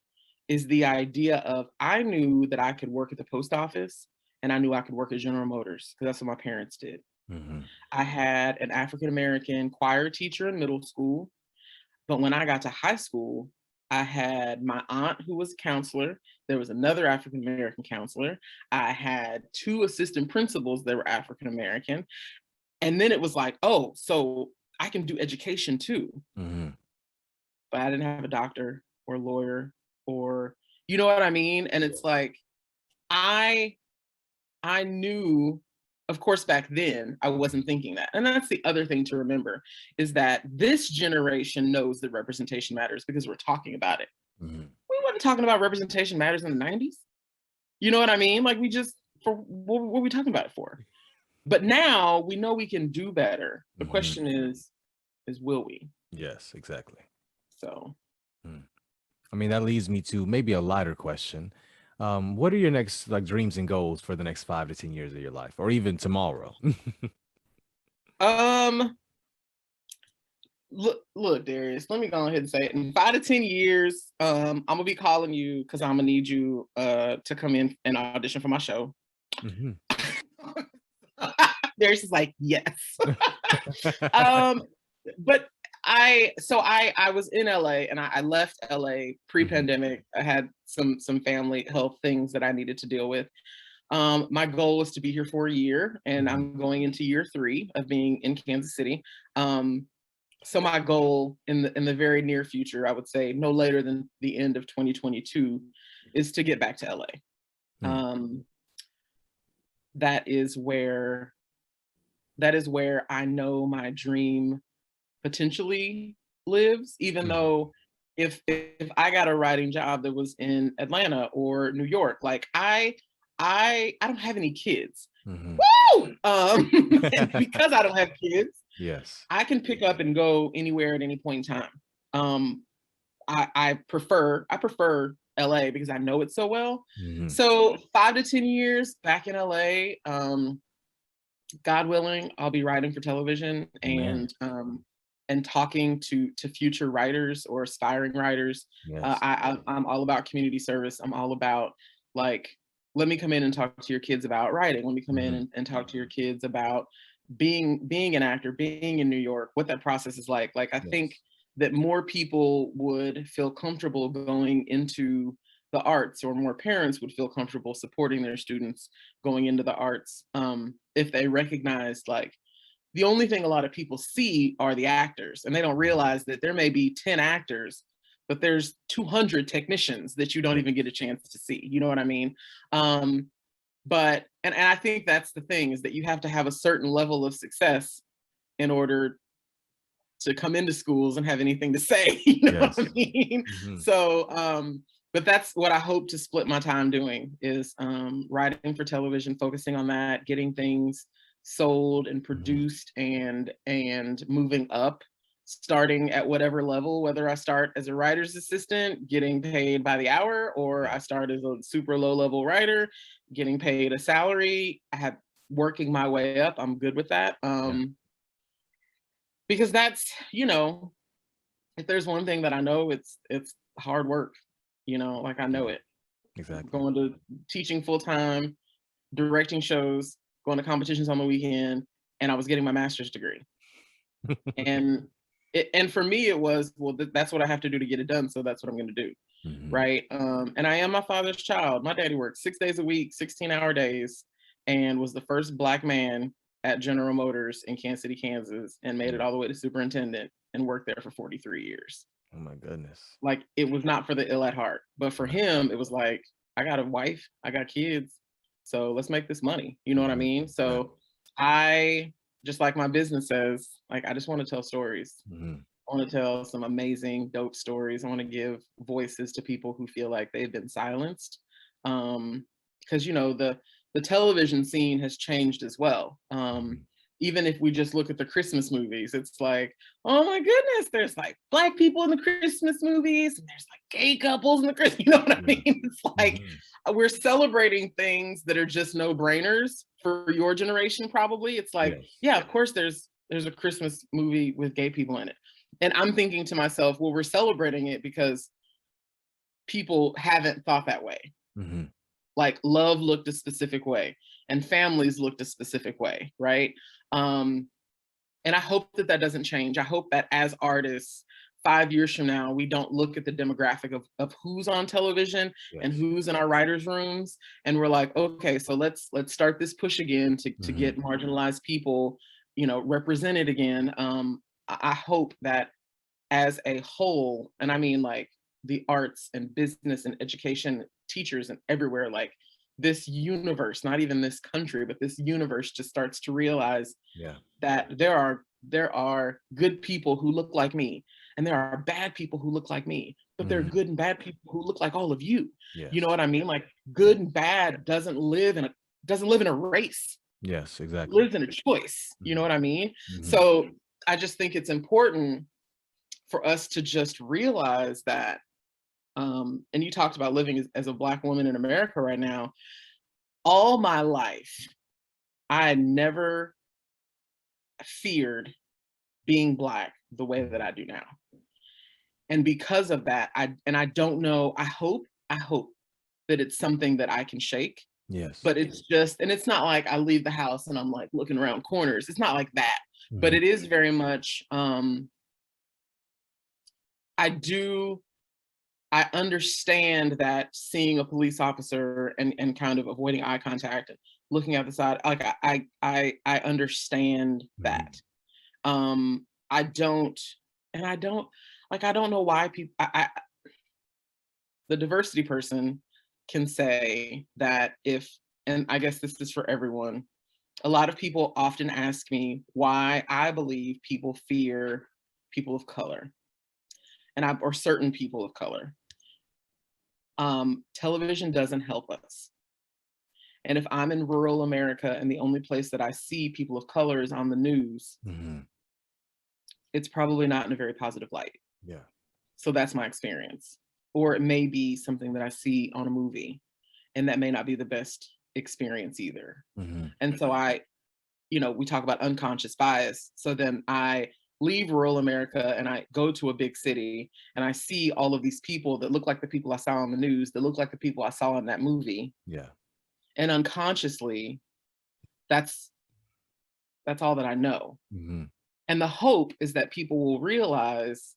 is the idea of I knew that I could work at the post office and I knew I could work at General Motors because that's what my parents did. Mm-hmm. I had an African American choir teacher in middle school, but when I got to high school, I had my aunt who was a counselor. There was another African American counselor. I had two assistant principals that were African American. And then it was like, oh, so I can do education too. Mm-hmm. But I didn't have a doctor or lawyer or, you know what I mean? And it's like, I I knew, of course, back then I wasn't thinking that. And that's the other thing to remember, is that this generation knows that representation matters because we're talking about it. Mm-hmm. We weren't talking about representation matters in the 90s. You know what I mean? Like we just, for what were we talking about it for? But now we know we can do better. The Mm-hmm. question is will we? Yes, exactly. So I mean, that leads me to maybe a lighter question. What are your next like dreams and goals for the next 5 to 10 years of your life, or even tomorrow? um look, Darius, let me go ahead and say it. In 5 to 10 years, I'm gonna be calling you because I'm gonna need you to come in and audition for my show. Mm-hmm. Darius is like, yes. um, but I was in LA and I left LA pre-pandemic. I had some family health things that I needed to deal with. My goal was to be here for a year, and Mm-hmm. I'm going into year 3 of being in Kansas City. So my goal in the very near future, I would say no later than the end of 2022, is to get back to LA. Mm-hmm. That is where I know my dream potentially lives, even Mm-hmm. though if I got a writing job that was in Atlanta or New York, like I don't have any kids. Mm-hmm. Woo! And because I don't have kids, Yes. I can pick up and go anywhere at any point in time. Um, I prefer LA because I know it so well. Mm-hmm. So 5 to 10 years back in LA, God willing, I'll be writing for television Amen. and talking to future writers or aspiring writers. Yes. I'm all about community service. I'm all about, like, let me come in and talk to your kids about writing. Let me come in Mhm. and talk to your kids about being an actor, being in New York, what that process is like. Like, I think Yes. that more people would feel comfortable going into the arts, or more parents would feel comfortable supporting their students going into the arts, if they recognized, like, the only thing a lot of people see are the actors, and they don't realize that there may be 10 actors, but there's 200 technicians that you don't Yes. even get a chance to see. You know what I mean? But and I think that's the thing, is that you have to have a certain level of success in order to come into schools and have anything to say. You know what Yes. I mean? Mhm. So, but that's what I hope to split my time doing, is writing for television, focusing on that, getting things sold and Mhm. produced, and moving up, starting at whatever level, whether I start as a writer's assistant getting paid by the hour, or Yeah. I start as a super low level writer getting paid a salary. I have working my way up. I'm good with that. Yeah. Because that's, if there's one thing that I know, it's hard work. Like, I know Yeah. it. Exactly. Going to teaching full time, directing shows, going to competitions on the weekend, and I was getting my master's degree. And and for me it was, well, that's what I have to do to get it done, so that's what I'm going to do, Mhm. right? And I am my father's child. My daddy worked 6 days a week, 16-hour days, and was the first Black man at General Motors in Kansas City, Kansas, and made it Yeah. all the way to superintendent and worked there for 43 years. Oh my goodness. Like, it was not for the ill at heart, but for Right. him it was like, I got a wife, I got kids, so let's make this money. You know what I Mhm. mean? Right. So I, just like my business says, like, I just want to tell stories. Mhm. I want to tell some amazing, dope stories. I want to give voices to people who feel like they've been silenced. Because the television scene has changed as well. Mhm. Even if we just look at the Christmas movies, it's like, oh my goodness, there's like Black people in the Christmas movies, and there's like gay couples in the Christmas. You know what I Yeah. mean? It's like, Mhm. we're celebrating things that are just no brainers for your generation. Probably, it's like, Yes. yeah, of course, there's a Christmas movie with gay people in it. And I'm thinking to myself, well, we're celebrating it because people haven't thought that way. Mhm. Like, love looked a specific way, and families looked a specific way, right? Um, and I hope that that doesn't change. I hope that as artists, 5 years from now, we don't look at the demographic of who's on television and Yes. who's in our writers' rooms, and we're like, okay, so let's start this push again to Mhm. get marginalized people, represented again. I hope that as a whole, and I mean, like, the arts and business and education, teachers and everywhere, like, this universe, not even this country, but this universe just starts to realize Yeah. that there are good people who look like me, and there are bad people who look like me, but there are Mhm. good and bad people who look like all of you. You know Yes. what I mean? Like, Yeah. good and bad doesn't live in a race. Yes, It exactly. lives in a choice. You know Mhm. what I mean? Mhm. So I just think it's important for us to just realize that, and you talked about living as a Black woman in America right now. All my life, I never feared being Black the way that Mhm. I do now. And because of that, I don't know, I hope that it's something that I can shake, Yes. but it's just, and it's not like I leave the house and I'm like looking around corners. It's not like that. But Mhm. it is very much, I do I understand that seeing a police officer and kind of avoiding eye contact and looking at the side, like, I understand that. Mhm. I don't, and I don't, like, I don't know why people, the diversity person can say that, if, and I guess this is for everyone. A lot of people often ask me why I believe people fear people of color, or certain people of color. Television doesn't help us. And if I'm in rural America and the only place that I see people of color is on the news, Mhm. it's probably not in a very positive light. Yeah. So that's my experience. Or it may be something that I see on a movie, and that may not be the best experience either. Mhm. And so we talk about unconscious bias. So then I leave rural America and I go to a big city and I see all of these people that look like the people I saw on the news, that look like the people I saw in that movie. Yeah. And unconsciously, that's all that I know. Mm-hmm. And the hope is that people will realize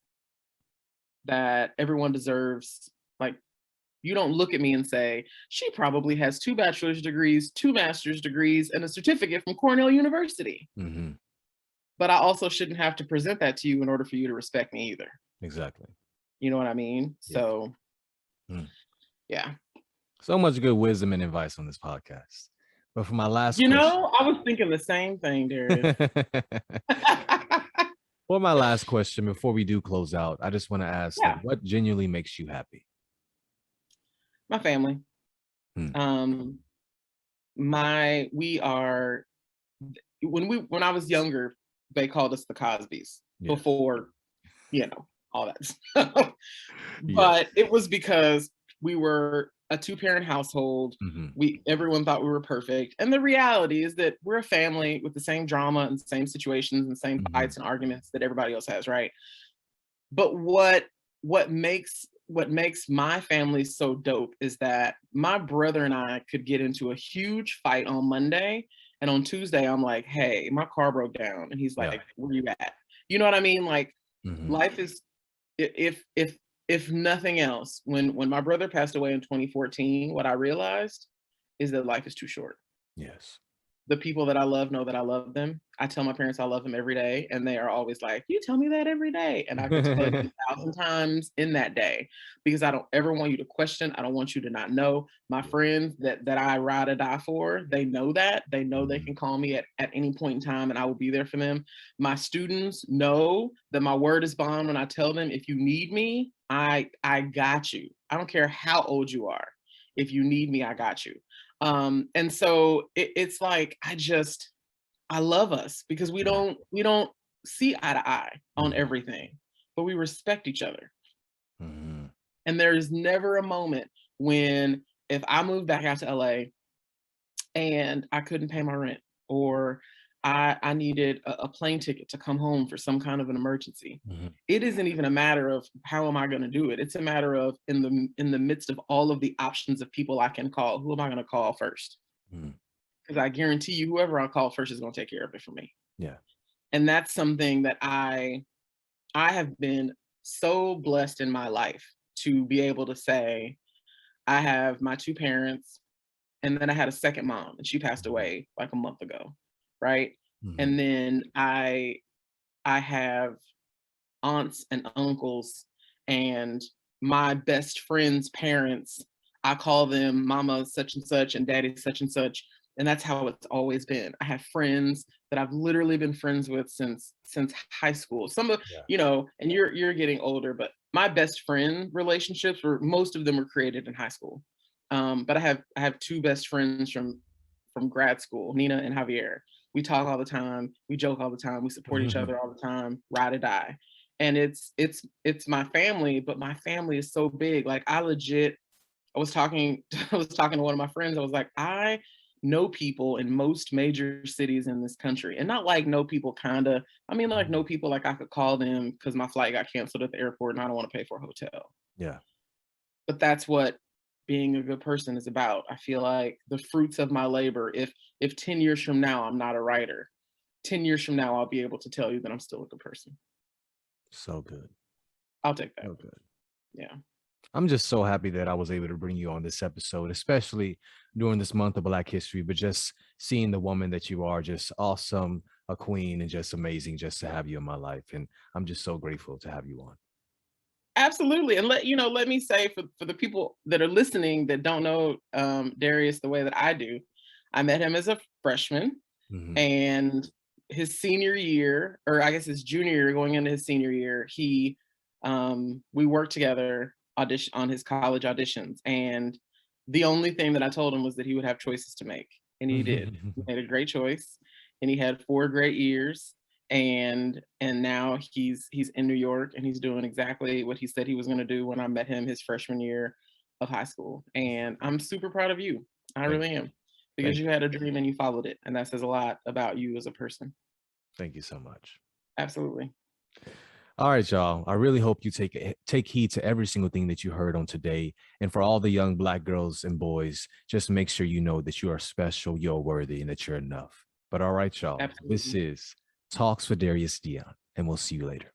that everyone deserves, like, you don't look at me and say, she probably has 2 bachelor's degrees, 2 master's degrees, and a certificate from Cornell University. Mm-hmm. But I also shouldn't have to present that to you in order for you to respect me either. Exactly. You know what I mean? Yeah. So, yeah. So much good wisdom and advice on this podcast. But for my last I question. was thinking the same thing, Darius. For my last question, before we do close out, I just want to ask, Yeah. like, what genuinely makes you happy? My family. We are, when I was younger, they called us the Cosbys before, all that stuff. But it was because we were a 2-parent household. Everyone thought we were perfect. And the reality is that we're a family with the same drama and same situations and same fights and arguments that everybody else has, right? But what makes my family so dope is that my brother and I could get into a huge fight on Monday, and on Tuesday I'm like, hey, my car broke down, and he's like, where you at? You know what I mean? Like, life is, if nothing else, when my brother passed away in 2014, what I realized is that life is too short. Yes. The people that I love know that I love them. I tell my parents I love them every day, and they are always like, you tell me that every day. And I could tell you 1,000 times in that day, because I don't ever want you to question. I don't want you to not know. My friends that I ride or die for, they know that. They know they can call me at any point in time and I will be there for them. My students know that my word is bond when I tell them, if you need me, I got you. I don't care how old you are. If you need me, I got you. And so it's like, I love us because we don't see eye to eye on everything, but we respect each other. And there is never a moment when, if I moved back out to LA and I couldn't pay my rent, or I needed a plane ticket to come home for some kind of an emergency. It isn't even a matter of how am I going to do it. It's a matter of, in the midst of all of the options of people I can call, who am I going to call first? Because I guarantee you, whoever I call first is going to take care of it for me. Yeah. And that's something that I have been so blessed in my life to be able to say, I have my 2 parents, and then I had a second mom, and she passed away like a month ago, right? And then I have aunts and uncles, and my best friend's parents. I call them mama such and such and daddy such and such. And that's how it's always been. I have friends that I've literally been friends with since high school. Some of, and you're getting older, but my best friend relationships most of them were created in high school. But I have 2 best friends from grad school, Nina and Javier. We talk all the time. We joke all the time. We support each other all the time, ride or die. And it's my family, but my family is so big. Like, I was talking to one of my friends. I was like, I know people in most major cities in this country, and not like know people kinda. I mean, like, know people, like I could call them because my flight got canceled at the airport and I don't want to pay for a hotel. Yeah. But that's what being a good person is about. I feel like the fruits of my labor, if 10 years from now I'm not a writer, 10 years from now I'll be able to tell you that I'm still a good person. So good. I'll take that. So good. Yeah. I'm just so happy that I was able to bring you on this episode, especially during this month of Black History, but just seeing the woman that you are, just awesome, a queen, and just amazing just to have you in my life. And I'm just so grateful to have you on. Absolutely. And let me say, for the people that are listening that don't know Darius the way that I do, I met him as a freshman, and his senior year, or I guess his junior year, going into his senior year, we worked together on his college auditions. And the only thing that I told him was that he would have choices to make. And he did. He made a great choice, and he had 4 great years. And now he's in New York, and he's doing exactly what he said he was going to do when I met him his freshman year of high school. And I'm super proud of you. I really am. because you had a dream and you followed it. And that says a lot about you as a person. Thank you so much. Absolutely. All right, y'all. I really hope you take heed to every single thing that you heard on today. And for all the young Black girls and boys, just make sure you know that you are special, you're worthy, and that you're enough. But all right, y'all. Absolutely. This is Talks with Darius, Deon, and we'll see you later.